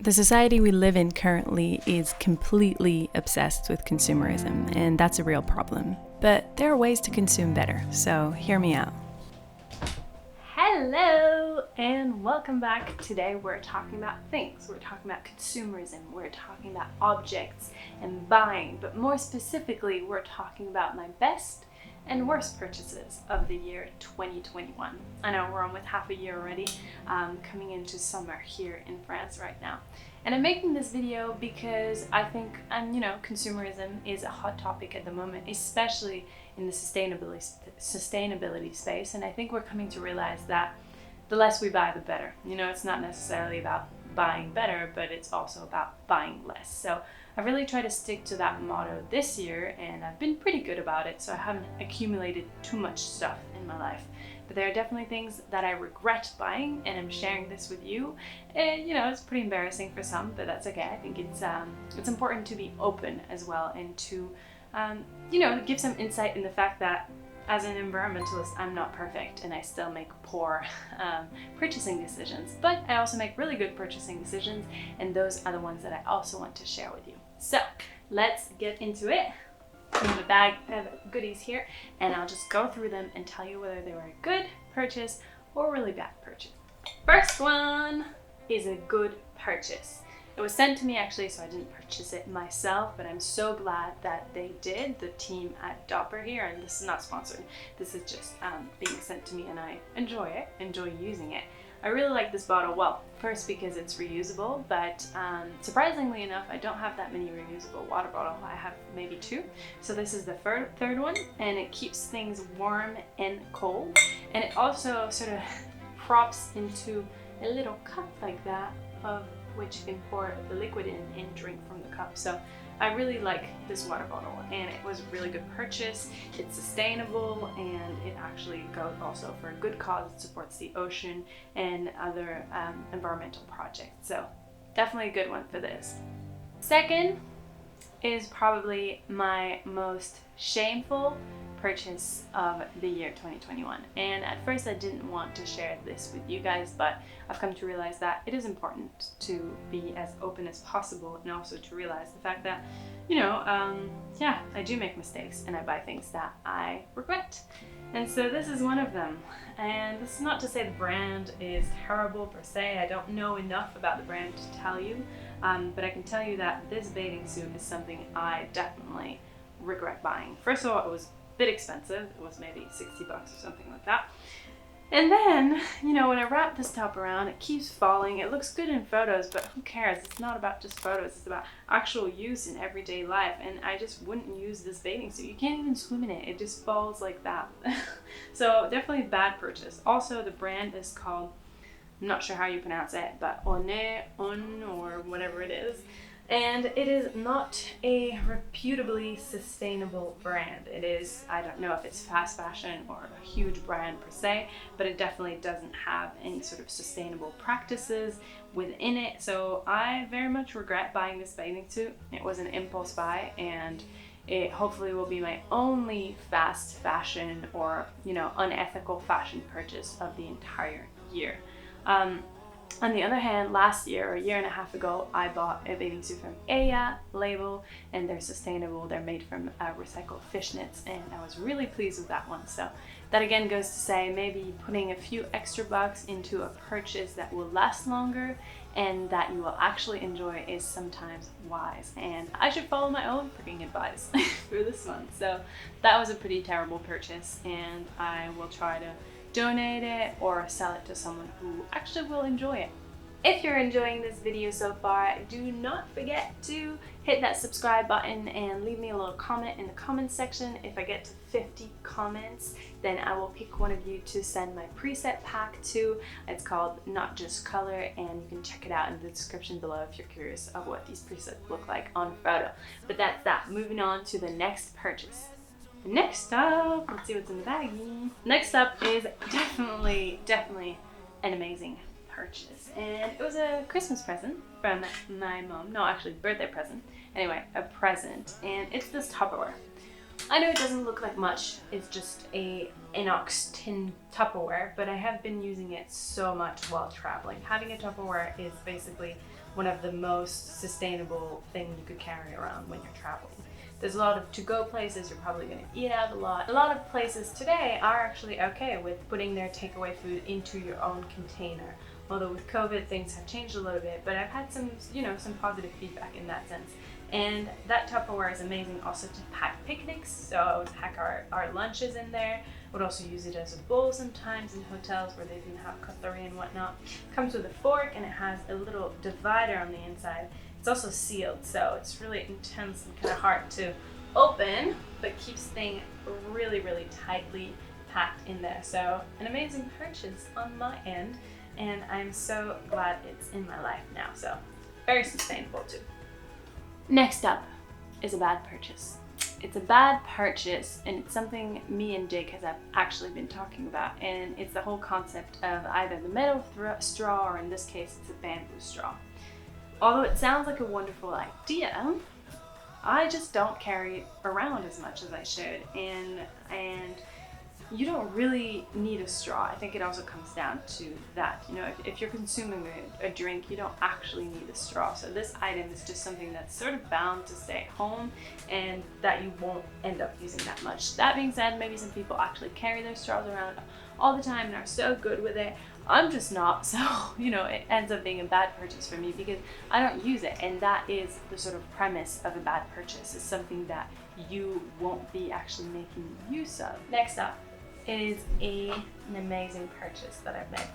The society we live in currently is completely obsessed with consumerism, and that's a real problem. But there are ways to consume better, so hear me out. Hello, and welcome back. Today we're talking about things. We're talking about consumerism. We're talking about objects and buying, but more specifically, we're talking about my best and worst purchases of the year 2021. I know we're almost half a year already, coming into summer here in France right now. And I'm making this video because I think, consumerism is a hot topic at the moment, especially in the sustainability space. And I think we're coming to realize that the less we buy, the better. It's not necessarily about buying better, but it's also about buying less. So I really try to stick to that motto this year, and I've been pretty good about it, so I haven't accumulated too much stuff in my life. But there are definitely things that I regret buying, and I'm sharing this with you. And it's pretty embarrassing for some, but that's okay. I think it's important to be open as well, and to give some insight in the fact that as an environmentalist, I'm not perfect and I still make poor purchasing decisions, but I also make really good purchasing decisions, and those are the ones that I also want to share with you. So let's get into it. I have a bag of goodies here, and I'll just go through them and tell you whether they were a good purchase or a really bad purchase. First one is a good purchase. It was sent to me actually, so I didn't purchase it myself, but I'm so glad that they did, the team at TUPPERWARE here, and this is not sponsored. This is just being sent to me, and I enjoy using it. I really like this bottle, well, first because it's reusable, but surprisingly enough, I don't have that many reusable water bottles. I have maybe 2. So this is the third one, and it keeps things warm and cold, and it also sort of props into a little cup like that, of which you can pour the liquid in and drink from the cup. So I really like this water bottle, and it was a really good purchase. It's sustainable, and it actually goes also for a good cause. It supports the ocean and other environmental projects. So definitely a good one for this. Second is probably my most shameful purchase of the year 2021, and at first I didn't want to share this with you guys, but I've come to realize that it is important to be as open as possible, and also to realize the fact that I do make mistakes and I buy things that I regret, and so this is one of them. And this is not to say the brand is terrible per se. I don't know enough about the brand to tell you, but I can tell you that this bathing suit is something I definitely regret buying. First of all, it was bit expensive. It was maybe 60 bucks or something like that. And then, when I wrap this top around, it keeps falling. It looks good in photos, but who cares? It's not about just photos. It's about actual use in everyday life. And I just wouldn't use this bathing suit. You can't even swim in it. It just falls like that. So definitely a bad purchase. Also, the brand is called, I'm not sure how you pronounce it, but On or whatever it is. And it is not a reputably sustainable brand. It is, I don't know if it's fast fashion or a huge brand per se, but it definitely doesn't have any sort of sustainable practices within it. So I very much regret buying this bathing suit. It was an impulse buy, and it hopefully will be my only fast fashion or, unethical fashion purchase of the entire year. On the other hand, last year, or a year and a half ago, I bought a bathing suit from EYA label, and they're sustainable. They're made from recycled fishnets, and I was really pleased with that one. So that again goes to say, maybe putting a few extra bucks into a purchase that will last longer and that you will actually enjoy is sometimes wise. And I should follow my own freaking advice for this one. So that was a pretty terrible purchase, and I will try to donate it or sell it to someone who actually will enjoy it. If you're enjoying this video so far, do not forget to hit that subscribe button and leave me a little comment in the comments section. If I get to 50 comments, then I will pick one of you to send my preset pack to. It's called Not Just Color, and you can check it out in the description below if you're curious of what these presets look like on photo. But that's that. Moving on to the next purchase. Next up, let's see what's in the baggie. Next up is definitely an amazing purchase, and it was a Christmas present from my mom. No, actually birthday present. Anyway, a present, and it's this Tupperware. I know it doesn't look like much. It's just a inox tin Tupperware, but I have been using it so much while traveling. Having a Tupperware is basically one of the most sustainable things you could carry around when you're traveling. There's a lot of to-go places, you're probably going to eat out a lot. A lot of places today are actually okay with putting their takeaway food into your own container. Although with COVID, things have changed a little bit, but I've had some, some positive feedback in that sense. And that Tupperware is amazing also to pack picnics. So I would pack our lunches in there. I would also use it as a bowl sometimes in hotels where they didn't have cutlery and whatnot. It comes with a fork and it has a little divider on the inside. It's also sealed, so it's really intense and kind of hard to open, but keeps things really, really tightly packed in there. So an amazing purchase on my end, and I'm so glad it's in my life now. So very sustainable too. Next up is a bad purchase. It's a bad purchase, and it's something me and Jake have actually been talking about, and it's the whole concept of either the metal straw, or in this case it's a bamboo straw. Although it sounds like a wonderful idea, I just don't carry it around as much as I should, and you don't really need a straw. I think it also comes down to that. If you're consuming a drink, you don't actually need a straw. So this item is just something that's sort of bound to stay at home and that you won't end up using that much. That being said, maybe some people actually carry their straws around all the time and are so good with it. I'm just not, so it ends up being a bad purchase for me because I don't use it, and that is the sort of premise of a bad purchase. It's something that you won't be actually making use of. Next up is an amazing purchase that I've made.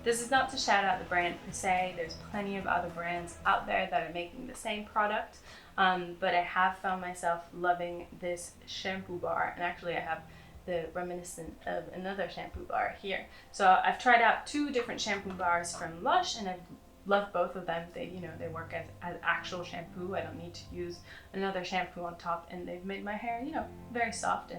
This is not to shout out the brand per se. There's plenty of other brands out there that are making the same product, but I have found myself loving this shampoo bar, and actually I have the reminiscent of another shampoo bar here. So I've tried out 2 different shampoo bars from Lush, and I've loved both of them. They work as actual shampoo. I don't need to use another shampoo on top, and they've made my hair, very soft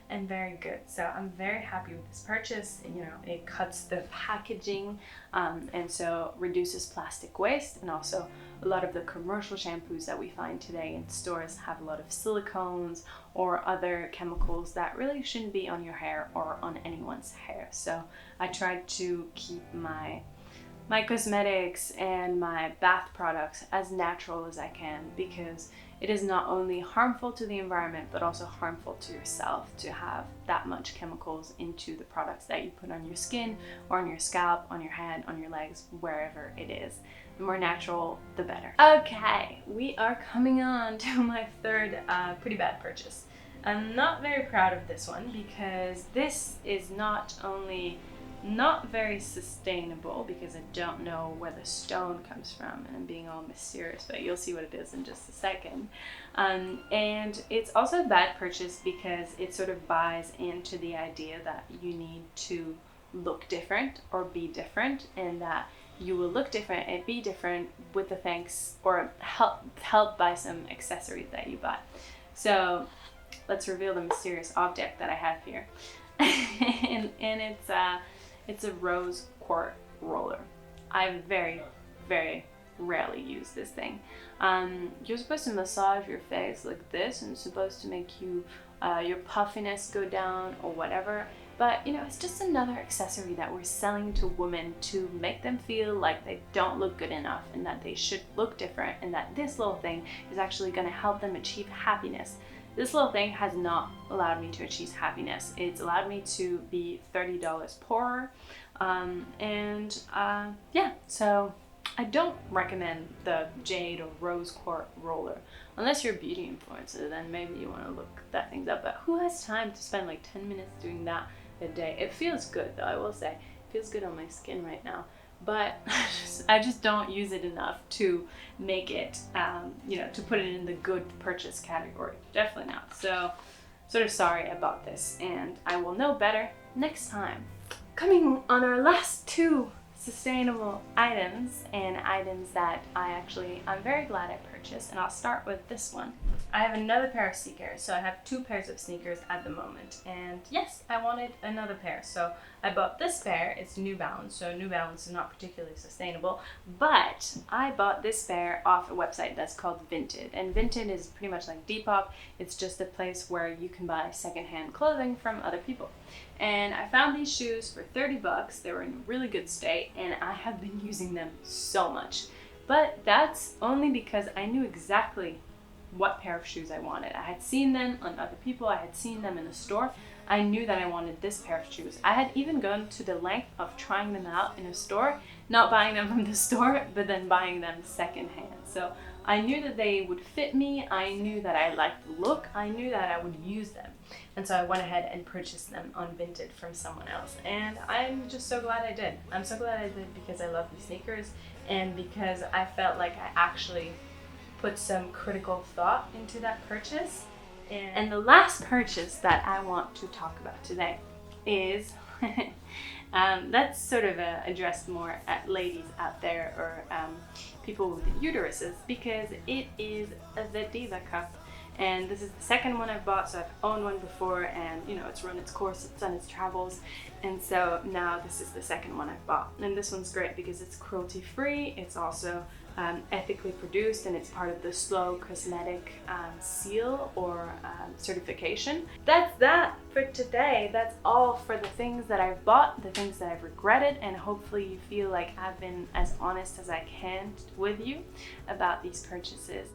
and very good. So I'm very happy with this purchase. It cuts the packaging, and so reduces plastic waste, and also a lot of the commercial shampoos that we find today in stores have a lot of silicones or other chemicals that really shouldn't be on your hair or on anyone's hair. So I tried to keep my cosmetics and my bath products as natural as I can, because it is not only harmful to the environment but also harmful to yourself to have that much chemicals into the products that you put on your skin or on your scalp, on your head, on your legs, wherever it is. The more natural, the better. Okay, we are coming on to my third pretty bad purchase. I'm not very proud of this one because this is not only not very sustainable, because I don't know where the stone comes from and I'm being all mysterious, but you'll see what it is in just a second. And it's also a bad purchase because it sort of buys into the idea that you need to look different or be different, and that you will look different and be different with the thanks or help by some accessories that you buy. So let's reveal the mysterious object that I have here. and it's a rose quartz roller. I very, very rarely use this thing. You're supposed to massage your face like this, and it's supposed to make you your puffiness go down or whatever. But it's just another accessory that we're selling to women to make them feel like they don't look good enough and that they should look different, and that this little thing is actually going to help them achieve happiness. This little thing has not allowed me to achieve happiness. It's allowed me to be $30 poorer. Yeah, so I don't recommend the jade or rose quartz roller. Unless you're a beauty influencer, then maybe you want to look that things up. But who has time to spend like 10 minutes doing that a day? It feels good though, I will say. It feels good on my skin right now. But I just don't use it enough to make it, to put it in the good purchase category. Definitely not. So, sort of sorry about this, and I will know better next time. Coming on our last 2 sustainable items, and items that I'm very glad I purchased, and I'll start with this one. I have another pair of sneakers, so I have 2 pairs of sneakers at the moment, and yes, I wanted another pair, so I bought this pair. It's New Balance, so New Balance is not particularly sustainable, but I bought this pair off a website that's called Vinted, and Vinted is pretty much like Depop. It's just a place where you can buy secondhand clothing from other people. And I found these shoes for $30. They were in really good state, and I have been using them so much. But that's only because I knew exactly what pair of shoes I wanted. I had seen them on other people, I had seen them in a store. I knew that I wanted this pair of shoes. I had even gone to the length of trying them out in a store, not buying them from the store, but then buying them secondhand. So I knew that they would fit me, I knew that I liked the look, I knew that I would use them. And so I went ahead and purchased them on Vinted from someone else. And I'm just so glad I did. I'm so glad I did because I love these sneakers and because I felt like I actually put some critical thought into that purchase. And the last purchase that I want to talk about today is that's sort of addressed more at ladies out there or people with uteruses, because it is the Diva cup. And this is the second one I've bought, so I've owned one before and you know, it's run its course, it's done its travels, and so now this is the second one I've bought. And this one's great because it's cruelty free, it's also ethically produced, and it's part of the Slow Cosmetic seal or certification. That's that for today. That's all for the things that I've bought, the things that I've regretted, and hopefully you feel like I've been as honest as I can with you about these purchases.